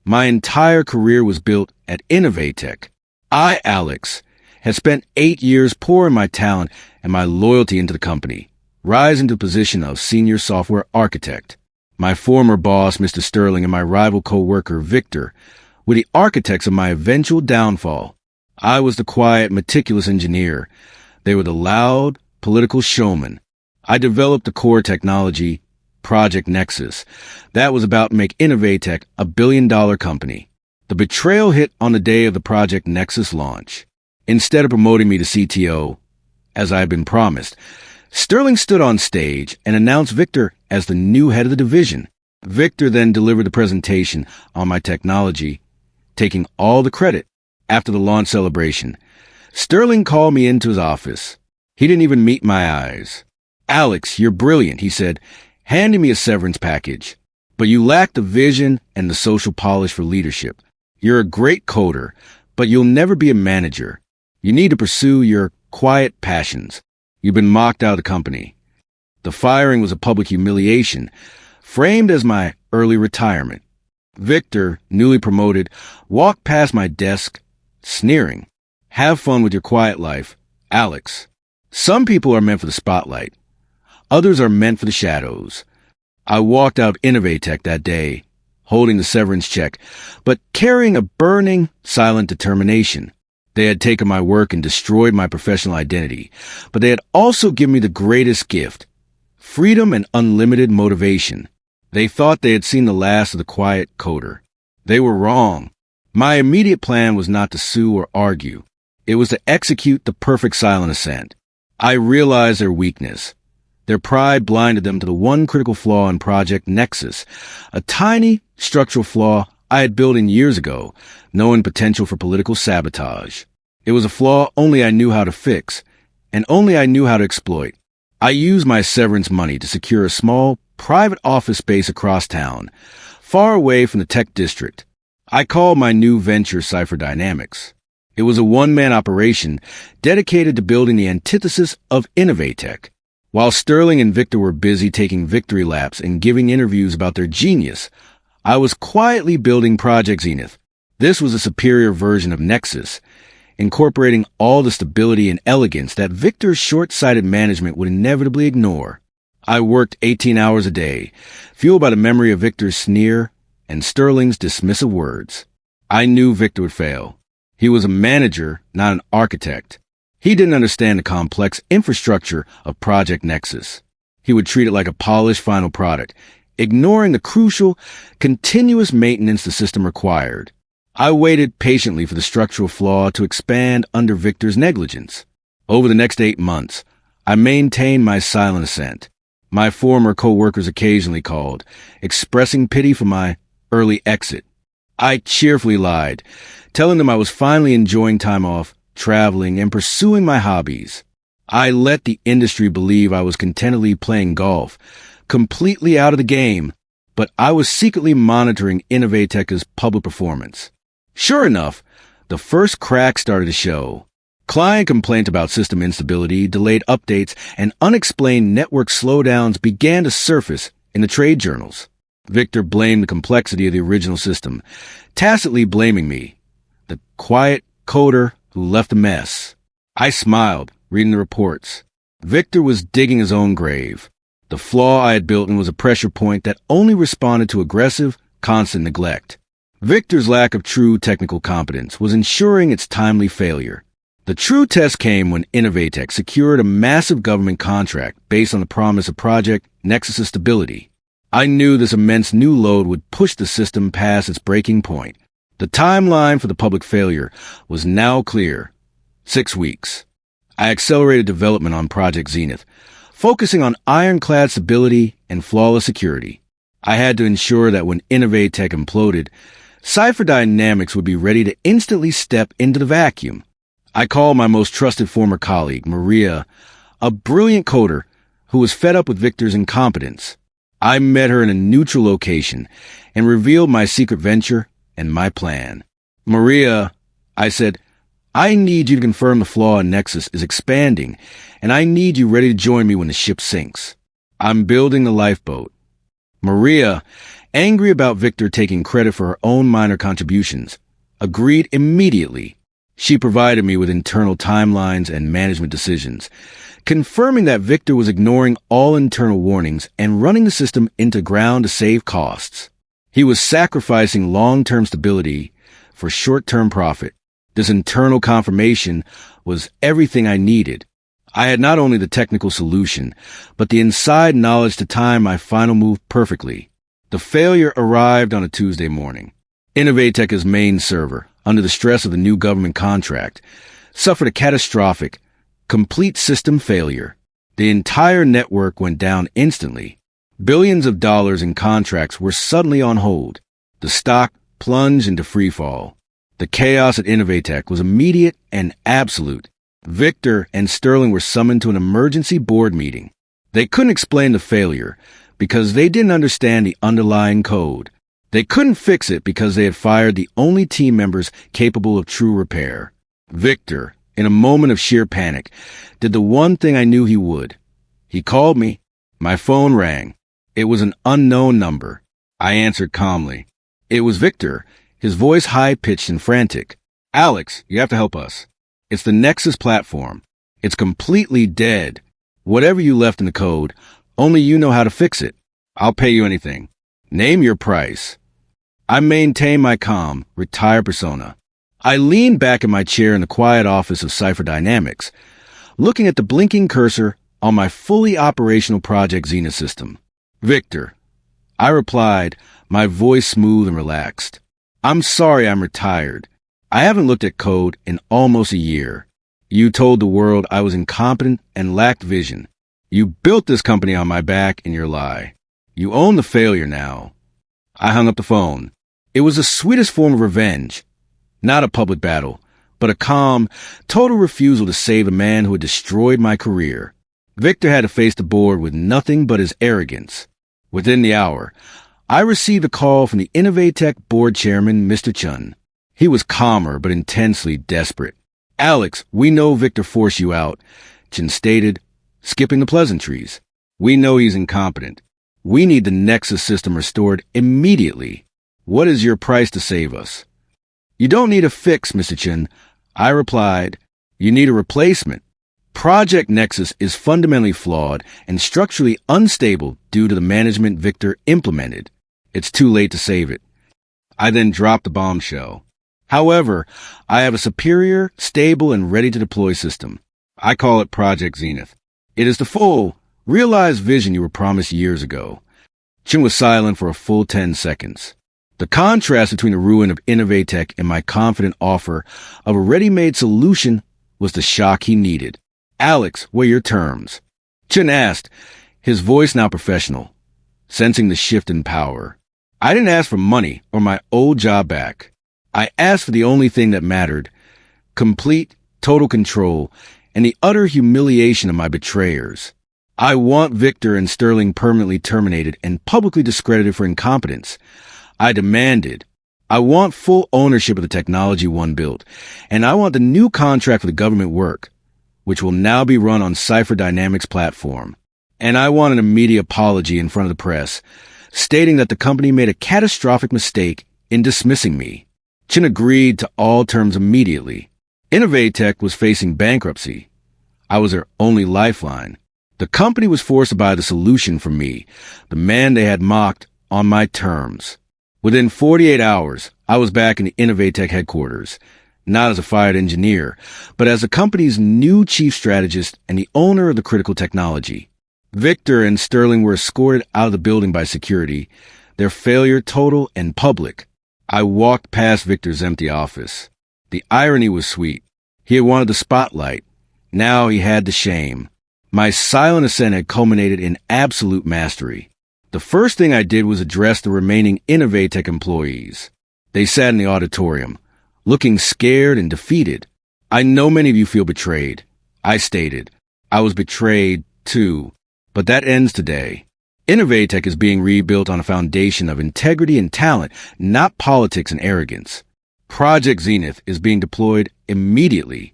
My entire career was built at Innovatech. I, Alex, had spent 8 years pouring my talent and my loyalty into the company, rising to the position of senior software architect. My former boss, Mr. Sterling, and my rival co-worker, Victor, were the architects of my eventual downfall. I was the quiet, meticulous engineer. They were the loud, political showmen. I developed the core technology, Project Nexus. That was about to make Innovatech a billion-dollar company. The betrayal hit on the day of the Project Nexus launch. Instead of promoting me to CTO, as I had been promised, Sterling stood on stage and announced Victor as the new head of the division. Victor then delivered the presentation on my technology, taking all the credit. After the launch celebration, Sterling called me into his office. He didn't even meet my eyes. "Alex, you're brilliant," he said, handing me a severance package. "But you lack the vision and the social polish for leadership. You're a great coder, but you'll never be a manager. You need to pursue your quiet passions. You've been mocked out of the company." The firing was a public humiliation, framed as my early retirement. Victor, newly promoted, walked past my desk, sneering. "Have fun with your quiet life, Alex. Some people are meant for the spotlight. Others are meant for the shadows." I walked out of Innovatech that day, holding the severance check, but carrying a burning, silent determination. They had taken my work and destroyed my professional identity, but they had also given me the greatest gift: freedom and unlimited motivation. They thought they had seen the last of the quiet coder. They were wrong. My immediate plan was not to sue or argue. It was to execute the perfect silent ascent. I realized their weakness. Their pride blinded them to the one critical flaw in Project Nexus, a tiny structural flaw I had built in years ago, knowing potential for political sabotage. It was a flaw only I knew how to fix, and only I knew how to exploit. I used my severance money to secure a small, private office space across town, far away from the tech district. I called my new venture Cypher Dynamics. It was a one-man operation dedicated to building the antithesis of Innovatech. While Sterling and Victor were busy taking victory laps and giving interviews about their genius, I was quietly building Project Zenith. This was a superior version of Nexus, incorporating all the stability and elegance that Victor's short-sighted management would inevitably ignore. I worked 18 hours a day, fueled by the memory of Victor's sneer and Sterling's dismissive words. I knew Victor would fail. He was a manager, not an architect. He didn't understand the complex infrastructure of Project Nexus. He would treat it like a polished final product, ignoring the crucial, continuous maintenance the system required. I waited patiently for the structural flaw to expand under Victor's negligence. Over the next 8 months, I maintained my silent ascent. My former co-workers occasionally called, expressing pity for my early exit. I cheerfully lied, telling them I was finally enjoying time off, traveling, and pursuing my hobbies. I let the industry believe I was contentedly playing golf, completely out of the game, but I was secretly monitoring Innovatech's public performance. Sure enough, the first cracks started to show. Client complaints about system instability, delayed updates, and unexplained network slowdowns began to surface in the trade journals. Victor blamed the complexity of the original system, tacitly blaming me, the quiet coder who left a mess. I smiled, reading the reports. Victor was digging his own grave. The flaw I had built in was a pressure point that only responded to aggressive, constant neglect. Victor's lack of true technical competence was ensuring its timely failure. The true test came when Innovatech secured a massive government contract based on the promise of Project Nexus stability. I knew this immense new load would push the system past its breaking point. The timeline for the public failure was now clear: 6 weeks. I accelerated development on Project Zenith, focusing on ironclad stability and flawless security. I had to ensure that when Innovatech imploded, Cypher Dynamics would be ready to instantly step into the vacuum. I called my most trusted former colleague, Maria, a brilliant coder who was fed up with Victor's incompetence. I met her in a neutral location and revealed my secret venture and my plan. "Maria," I said, "I need you to confirm the flaw in Nexus is expanding, and I need you ready to join me when the ship sinks. I'm building the lifeboat." Maria, angry about Victor taking credit for her own minor contributions, agreed immediately. She provided me with internal timelines and management decisions, confirming that Victor was ignoring all internal warnings and running the system into ground to save costs. He was sacrificing long-term stability for short-term profit. This internal confirmation was everything I needed. I had not only the technical solution, but the inside knowledge to time my final move perfectly. The failure arrived on a Tuesday morning. Innovatech's main server, under the stress of the new government contract, suffered a catastrophic, complete system failure. The entire network went down instantly. Billions of dollars in contracts were suddenly on hold. The stock plunged into freefall. The chaos at Innovatech was immediate and absolute. Victor and Sterling were summoned to an emergency board meeting. They couldn't explain the failure because they didn't understand the underlying code. They couldn't fix it because they had fired the only team members capable of true repair. Victor, in a moment of sheer panic, did the one thing I knew he would. He called me. My phone rang. It was an unknown number. I answered calmly. It was Victor, his voice high-pitched and frantic. "Alex, you have to help us. It's the Nexus platform. It's completely dead. Whatever you left in the code, only you know how to fix it. I'll pay you anything. Name your price." I maintained my calm, retired persona. I leaned back in my chair in the quiet office of Cypher Dynamics, looking at the blinking cursor on my fully operational Project Zenith system. "Victor," I replied, my voice smooth and relaxed. "I'm sorry I'm retired. I haven't looked at code in almost a year. You told the world I was incompetent and lacked vision. You built this company on my back in your lie. You own the failure now." I hung up the phone. It was the sweetest form of revenge. Not a public battle, but a calm, total refusal to save a man who had destroyed my career. Victor had to face the board with nothing but his arrogance. Within the hour, I received a call from the Innovatech board chairman, Mr. Chun. He was calmer but intensely desperate. "Alex, we know Victor forced you out," Chun stated, skipping the pleasantries. "We know he's incompetent. We need the Nexus system restored immediately. What is your price to save us?" "You don't need a fix, Mr. Chun," I replied. "You need a replacement. Project Nexus is fundamentally flawed and structurally unstable due to the management Victor implemented. It's too late to save it." I then dropped the bombshell. "However, I have a superior, stable, and ready-to-deploy system. I call it Project Zenith. It is the full, realized vision you were promised years ago." Chun was silent for a full 10 seconds. The contrast between the ruin of Innovatech and my confident offer of a ready-made solution was the shock he needed. "Alex, what are your terms?" Chun asked, his voice now professional, sensing the shift in power. I didn't ask for money or my old job back. I asked for the only thing that mattered: complete, total control, and the utter humiliation of my betrayers. I want Victor and Sterling permanently terminated and publicly discredited for incompetence. I demanded. I want full ownership of the technology one built, and I want the new contract for the government work, which will now be run on Cypher Dynamics platform. And I want an immediate apology in front of the press, stating that the company made a catastrophic mistake in dismissing me. Chun agreed to all terms immediately. Innovatech was facing bankruptcy. I was their only lifeline. The company was forced to buy the solution from me, the man they had mocked, on my terms. Within 48 hours, I was back in the Innovatech headquarters, not as a fired engineer, but as the company's new chief strategist and the owner of the critical technology. Victor and Sterling were escorted out of the building by security, their failure total and public. I walked past Victor's empty office. The irony was sweet. He had wanted the spotlight. Now he had the shame. My silent ascent had culminated in absolute mastery. The first thing I did was address the remaining Innovatech employees. They sat in the auditorium, looking scared and defeated. "I know many of you feel betrayed," I stated. "I was betrayed, too. But that ends today. Innovatech is being rebuilt on a foundation of integrity and talent, not politics and arrogance. Project Zenith is being deployed immediately."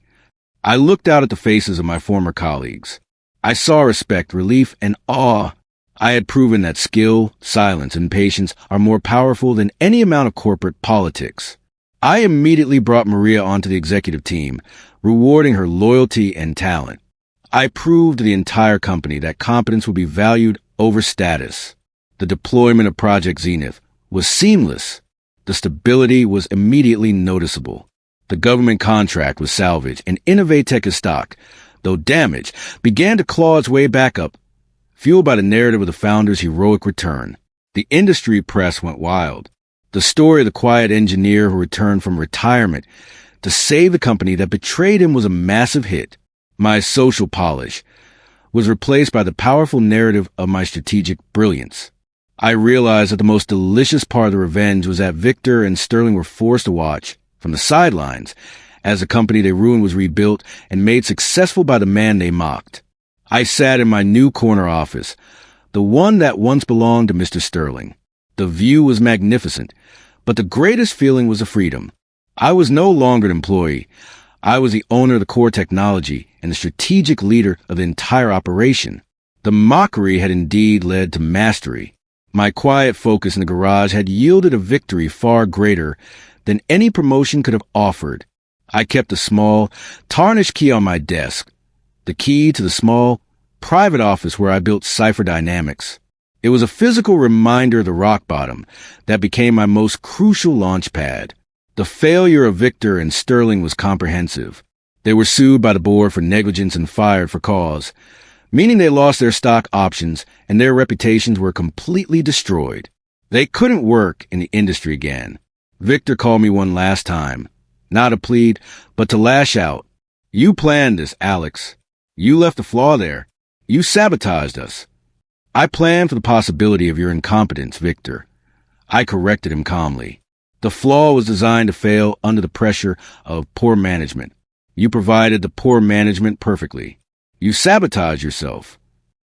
I looked out at the faces of my former colleagues. I saw respect, relief, and awe. I had proven that skill, silence, and patience are more powerful than any amount of corporate politics. I immediately brought Maria onto the executive team, rewarding her loyalty and talent. I proved to the entire company that competence would be valued over status. The deployment of Project Zenith was seamless. The stability was immediately noticeable. The government contract was salvaged, and Innovatech's stock, though damaged, began to claw its way back up, fueled by the narrative of the founder's heroic return. The industry press went wild. The story of the quiet engineer who returned from retirement to save the company that betrayed him was a massive hit. My social polish was replaced by the powerful narrative of my strategic brilliance. I realized that the most delicious part of the revenge was that Victor and Sterling were forced to watch, from the sidelines, as the company they ruined was rebuilt and made successful by the man they mocked. I sat in my new corner office, the one that once belonged to Mr. Sterling. The view was magnificent, but the greatest feeling was the freedom. I was no longer an employee. I was the owner of the core technology and the strategic leader of the entire operation. The Mockery had indeed led to mastery. My quiet focus in the garage had yielded a victory far greater than any promotion could have offered. I kept a small, tarnished key on my desk, the key to the small, private office where I built Cipher Dynamics. It was a physical reminder of the rock bottom that became my most crucial launch pad. The failure of Victor and Sterling was comprehensive. They were sued by the board for negligence and fired for cause, meaning they lost their stock options and their reputations were completely destroyed. They couldn't work in the industry again. Victor called me one last time, not to plead, but to lash out. You planned this, Alex. You left a flaw there. You sabotaged us. I planned for the possibility of your incompetence, Victor. I corrected him calmly. The flaw was designed to fail under the pressure of poor management. You provided the poor management perfectly. You sabotaged yourself.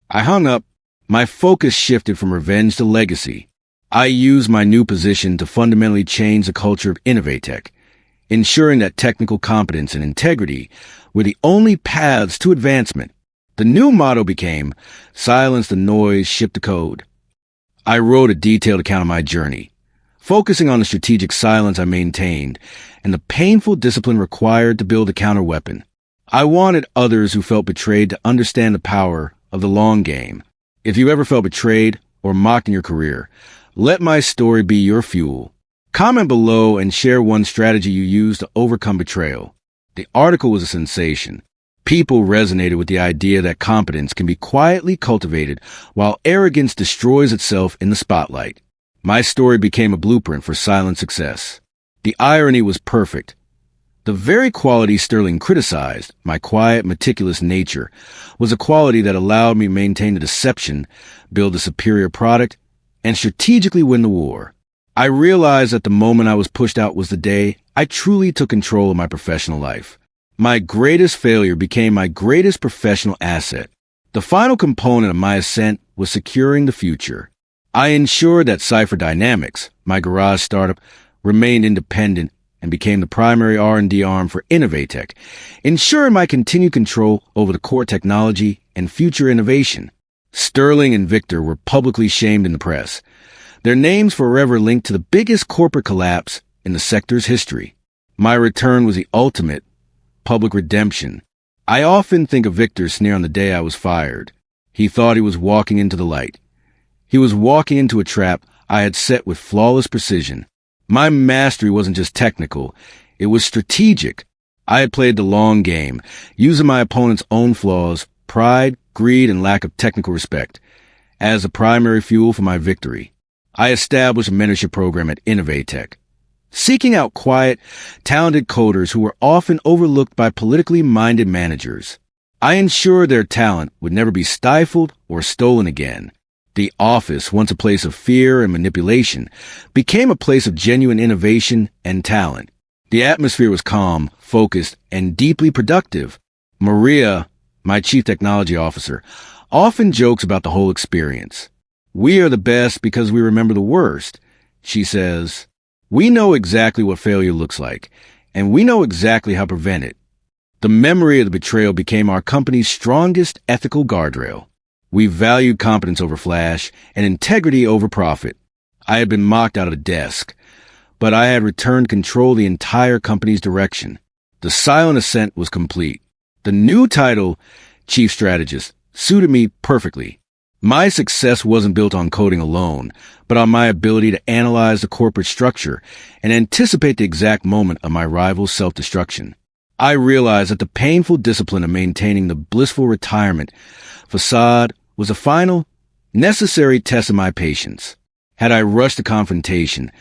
I hung up. My focus shifted from revenge to legacy. I used my new position to fundamentally change the culture of Innovatech, ensuring that technical competence and integrity were the only paths to advancement. The new motto became, silence the noise, ship the code. I wrote a detailed account of my journey, focusing on the strategic silence I maintained and the painful discipline required to build a counterweapon. I wanted others who felt betrayed to understand the power of the long game. If you ever felt betrayed or mocked in your career, let my story be your fuel. Comment below and share one strategy you used to overcome betrayal. The article was a sensation. People resonated with the idea that competence can be quietly cultivated while arrogance destroys itself in the spotlight. My story became a blueprint for silent success. The irony was perfect. The very quality Sterling criticized, my quiet, meticulous nature, was a quality that allowed me to maintain the deception, build a superior product, and strategically win the war. I realized that the moment I was pushed out was the day I truly took control of my professional life. My greatest failure became my greatest professional asset. The final component of my ascent was securing the future. I ensured that Cipher Dynamics, my garage startup, remained independent and became the primary R&D arm for Innovatech, ensuring my continued control over the core technology and future innovation. Sterling and Victor were publicly shamed in the press, their names forever linked to the biggest corporate collapse in the sector's history. My return was the ultimate public redemption. I often think of Victor's sneer on the day I was fired. He thought he was walking into the light. He was walking into a trap I had set with flawless precision. My mastery wasn't just technical, it was strategic. I had played the long game, using my opponent's own flaws, pride, greed, and lack of technical respect as the primary fuel for my victory. I established a mentorship program at Innovatech, seeking out quiet, talented coders who were often overlooked by politically minded managers. I ensured their talent would never be stifled or stolen again. The office, once a place of fear and manipulation, became a place of genuine innovation and talent. The atmosphere was calm, focused, and deeply productive. Maria, my chief technology officer, often jokes about the whole experience. We are the best because we remember the worst, she says. We know exactly what failure looks like, and we know exactly how to prevent it. The memory of the betrayal became our company's strongest ethical guardrail. We valued competence over flash and integrity over profit. I had been mocked out of the desk, but I had returned control of the entire company's direction. The silent ascent was complete. The new title, Chief Strategist, suited me perfectly. My success wasn't built on coding alone, but on my ability to analyze the corporate structure and anticipate the exact moment of my rival's self-destruction. I realized that the painful discipline of maintaining the blissful retirement facade was a final, necessary test of my patience. Had I rushed the confrontation,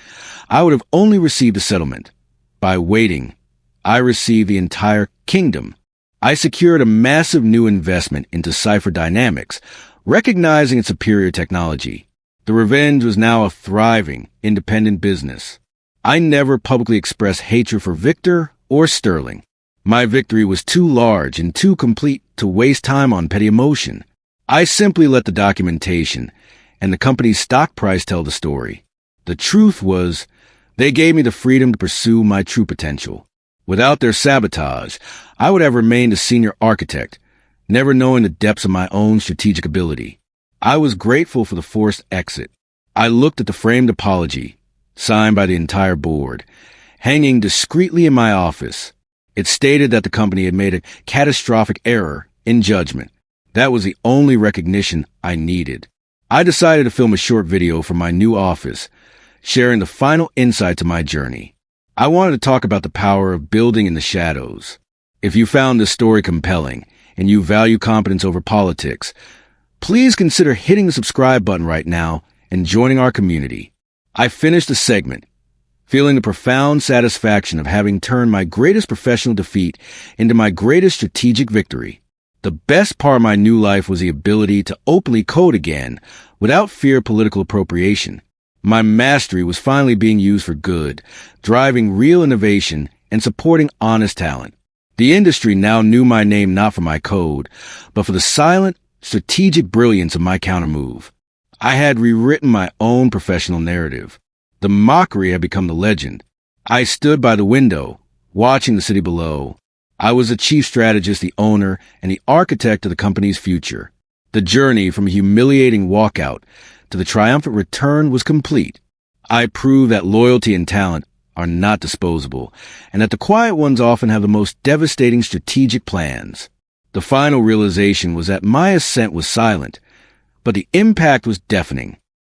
I would have only received a settlement. By waiting, I received the entire kingdom. I secured a massive new investment into Cipher Dynamics, recognizing its superior technology. The Revenge was now a thriving, independent business. I never publicly expressed hatred for Victor or Sterling. My victory was too large and too complete to waste time on petty emotion. I simply let the documentation and the company's stock price tell the story. The truth was, they gave me the freedom to pursue my true potential. Without their sabotage, I would have remained a senior architect, never knowing the depths of my own strategic ability. I was grateful for the forced exit. I looked at the framed apology, signed by the entire board, hanging discreetly in my office. It stated that the company had made a catastrophic error in judgment. That was the only recognition I needed. I decided to film a short video from my new office, sharing the final insights of my journey. I wanted to talk about the power of building in the shadows. If you found this story compelling and you value competence over politics, please consider hitting the subscribe button right now and joining our community. I finished the segment, feeling the profound satisfaction of having turned my greatest professional defeat into my greatest strategic victory. The best part of my new life was the ability to openly code again without fear of political appropriation. My mastery was finally being used for good, driving real innovation and supporting honest talent. The industry now knew my name not for my code, but for the silent, strategic brilliance of my countermove. I had rewritten my own professional narrative. The Mockery had become the legend. I stood by the window, watching the city below. I was the chief strategist, the owner, and the architect of the company's future. The journey from a humiliating walkout to the triumphant return was complete. I proved that loyalty and talent are not disposable, and that the quiet ones often have the most devastating strategic plans. The final realization was that my ascent was silent, but the impact was deafening.